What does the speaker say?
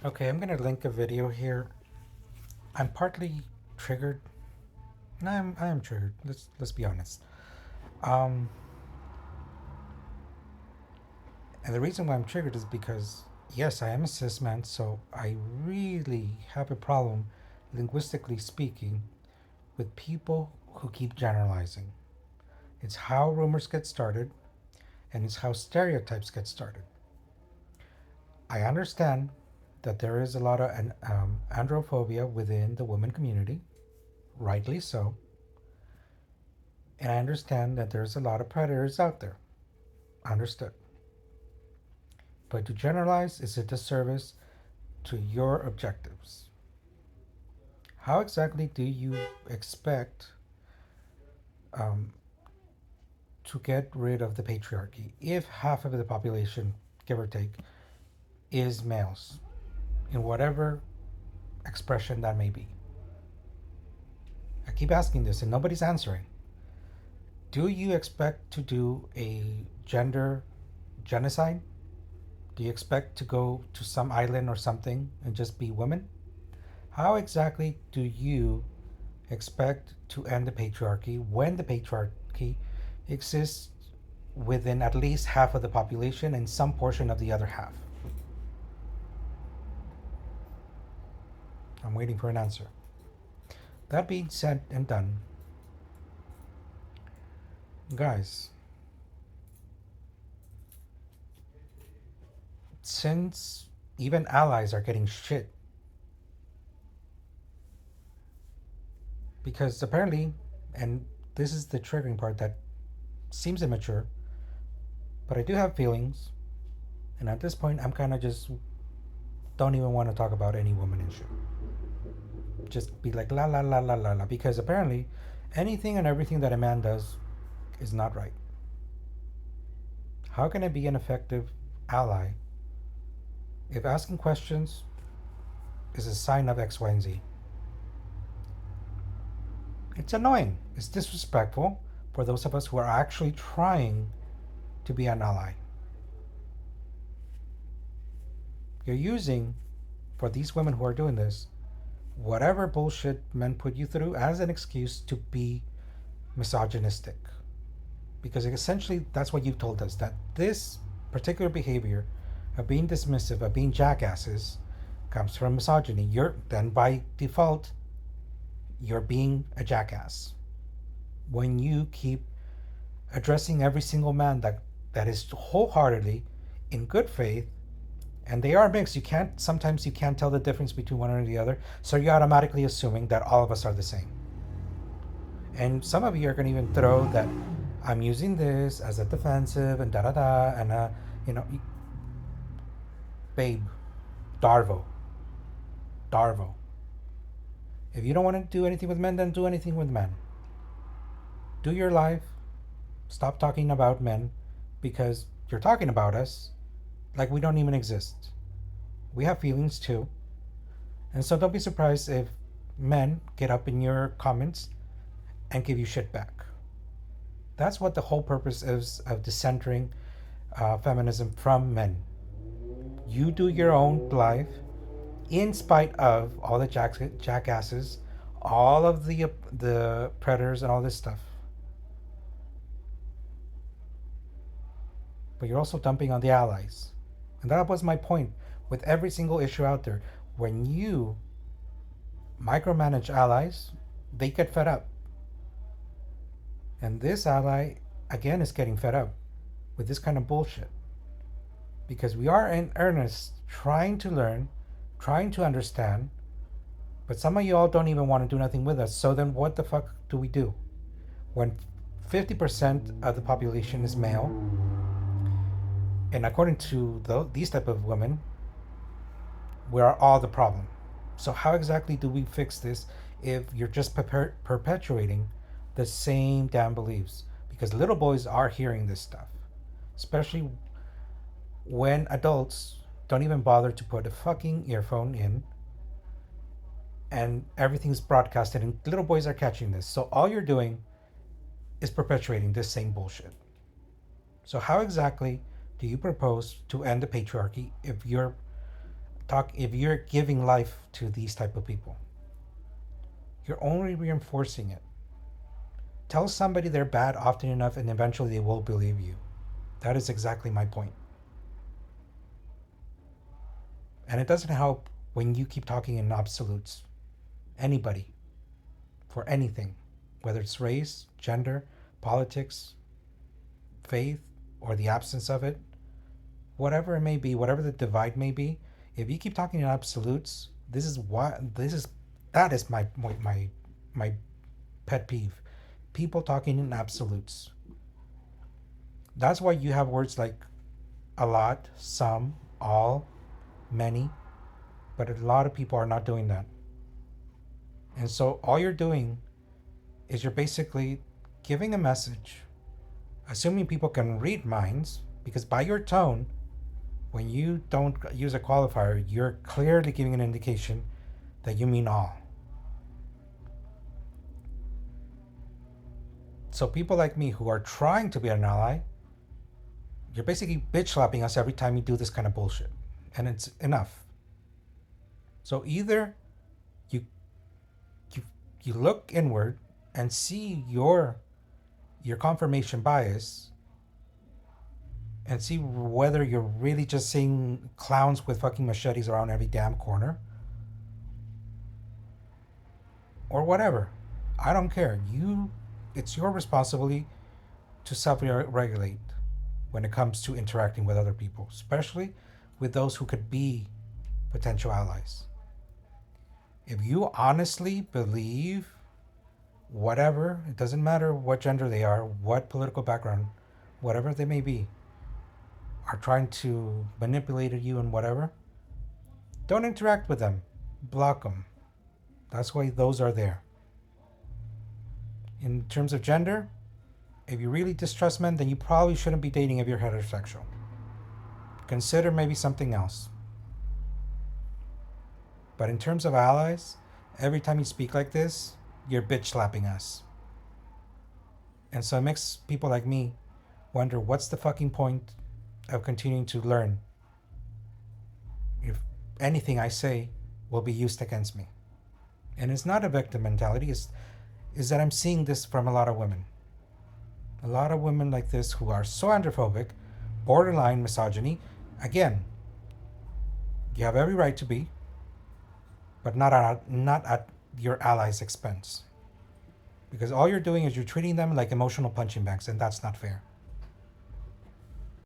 Okay, I'm gonna link a video here. I'm partly triggered. No, I am triggered. Let's be honest. Um, and the reason why I'm triggered is because yes, I am a cis man, so I really have a problem, linguistically speaking, with people who keep generalizing. It's how rumors get started, and it's how stereotypes get started. I understand that there is a lot of androphobia within the women community, rightly so, and I understand that there's a lot of predators out there. Understood. But to generalize is a disservice to your objectives. How exactly do you expect um, to get rid of the patriarchy if half of the population, give or take, is males, in whatever expression that may be? I keep asking this and nobody's answering. Do you expect to do a gender genocide? Do you expect to go to some island or something and just be women? How exactly do you expect to end the patriarchy when the patriarchy exists within at least half of the population and some portion of the other half? I'm waiting for an answer. That being said and done, guys, since even allies are getting shit, because apparently, and this is the triggering part that seems immature, but I do have feelings, and at this point, I'm kind of just don't even want to talk about any woman and shit. Just be like la la la la la la, because apparently, anything and everything that a man does is not right. How can I be an effective ally if asking questions is a sign of X, Y, and Z? It's annoying. It's disrespectful for those of us who are actually trying to be an ally. You're using, for these women who are doing this, whatever bullshit men put you through as an excuse to be misogynistic. Because essentially, that's what you've told us, that this particular behavior of being dismissive, of being jackasses, comes from misogyny. You're then by default, you're being a jackass when you keep addressing every single man that is wholeheartedly in good faith, and they are mixed. You can't tell the difference between one or the other, so you're automatically assuming that all of us are the same. And some of you are going to even throw that I'm using this as a defensive and da da da, and you know, babe, Darvo, Darvo. If you don't want to do anything with men, then do anything with men. Do your life. Stop talking about men because you're talking about us like we don't even exist. We have feelings too. And so don't be surprised if men get up in your comments and give you shit back. That's what the whole purpose is of decentering feminism from men. You do your own life in spite of all the jackasses, all of the predators and all this stuff. But you're also dumping on the allies. And that was my point with every single issue out there. When you micromanage allies, they get fed up. And this ally, again, is getting fed up with this kind of bullshit. Because we are in earnest trying to learn, trying to understand, but some of you all don't even want to do nothing with us. So then what the fuck do we do? When 50% of the population is male, and according to these type of women, we are all the problem. So how exactly do we fix this if you're just perpetuating the same damn beliefs? Because little boys are hearing this stuff, especially when adults don't even bother to put a fucking earphone in and everything's broadcasted and little boys are catching this. So all you're doing is perpetuating this same bullshit. So how exactly do you propose to end the patriarchy if you're if you're giving life to these type of people, you're only reinforcing it. Tell somebody they're bad often enough and eventually they will believe you. That is exactly my point. And it doesn't help when you keep talking in absolutes. Anybody, for anything, whether it's race, gender, politics, faith, or the absence of it, whatever it may be, whatever the divide may be, if you keep talking in absolutes, that is my pet peeve. People talking in absolutes. That's why you have words like a lot, some, all, many, but a lot of people are not doing that. And so all you're doing is you're basically giving a message, assuming people can read minds, because by your tone, when you don't use a qualifier, you're clearly giving an indication that you mean all. So people like me who are trying to be an ally, you're basically bitch slapping us every time you do this kind of bullshit. And it's enough. So either you you you look inward and see your confirmation bias and see whether you're really just seeing clowns with fucking machetes around every damn corner or whatever. I don't care. It's your responsibility to self-regulate when it comes to interacting with other people, especially with those who could be potential allies. If you honestly believe whatever, it doesn't matter what gender they are, what political background, whatever they may be, are trying to manipulate you and whatever, don't interact with them. Block them. That's why those are there. In terms of gender, if you really distrust men, then you probably shouldn't be dating if you're heterosexual. Consider maybe something else. But in terms of allies, every time you speak like this, you're bitch slapping us. And so it makes people like me wonder what's the fucking point of continuing to learn if anything I say will be used against me. And it's not a victim mentality, is that I'm seeing this from a lot of women. A lot of women like this who are so androphobic, borderline misogyny. Again, you have every right to be, but not at your allies' expense. Because all you're doing is you're treating them like emotional punching bags, and that's not fair.